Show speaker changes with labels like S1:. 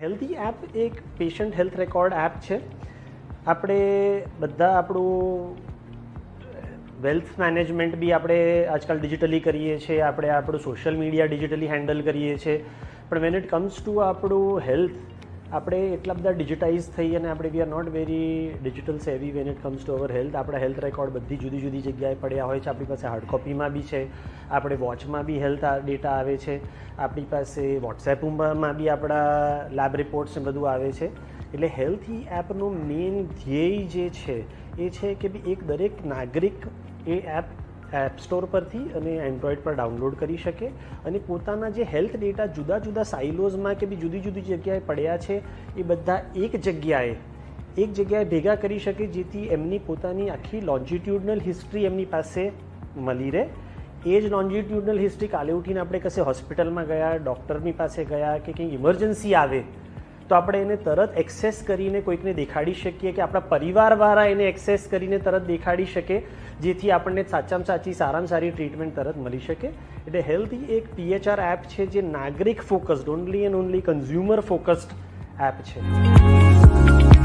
S1: Healthy app એક patient health record app છે. આપણે બધા આપણું વેલ્થ મેનેજમેન્ટ બી આપણે આજકાલ ડિજિટલી કરીએ છીએ, આપણે આપણું સોશિયલ મીડિયા ડિજિટલી હેન્ડલ કરીએ છીએ, પણ વેન ઇટ કમ્સ ટુ આપણું હેલ્થ આપણે એટલા બધા ડિજિટાઇઝ થઈ અને આપણે we are not very digital savvy when it comes to our health. આપણા હેલ્થ રેકોર્ડ બધી જુદી જુદી જગ્યાએ પડ્યા હોય છે. આપણી પાસે હાર્ડ કોપીમાં બી છે, આપણે વોચમાં બી હેલ્થ ડેટા આવે છે, આપણી પાસે વોટ્સએપમાં બી આપણા લેબ રિપોર્ટ્સ ને બધું આવે છે. એટલે હેલ્થી એપનું મેઇન ધ્યેય જે છે એ છે કે ભાઈ એક દરેક નાગરિક એ એપ સ્ટોર પરથી અને એન્ડ્રોઈડ પર ડાઉનલોડ કરી શકે અને પોતાના જે હેલ્થ ડેટા જુદા જુદા સાઇલોઝમાં કે બી જુદી જુદી જગ્યાએ પડ્યા છે એ બધા એક જગ્યાએ ભેગા કરી શકે, જેથી એમની પોતાની આખી લોન્જિટ્યુડનલ હિસ્ટ્રી એમની પાસે મળી રહે. એ જ લોન્જિટ્યુડનલ હિસ્ટ્રી કાલે ઉઠીને આપણે કશે હોસ્પિટલમાં ગયા, ડૉક્ટરની પાસે ગયા કે કંઈ ઇમરજન્સી આવે તો આપણે એને તરત એક્સેસ કરીને કોઈકને દેખાડી શકીએ, કે આપણા પરિવારવાળા એને એક્સેસ કરીને તરત દેખાડી શકે, જેથી આપણને સારામાં સારી ટ્રીટમેન્ટ તરત મળી શકે. એટલે હેલ્થ એક PHR એપ છે જે નાગરિક focused, only and only consumer focused app છે.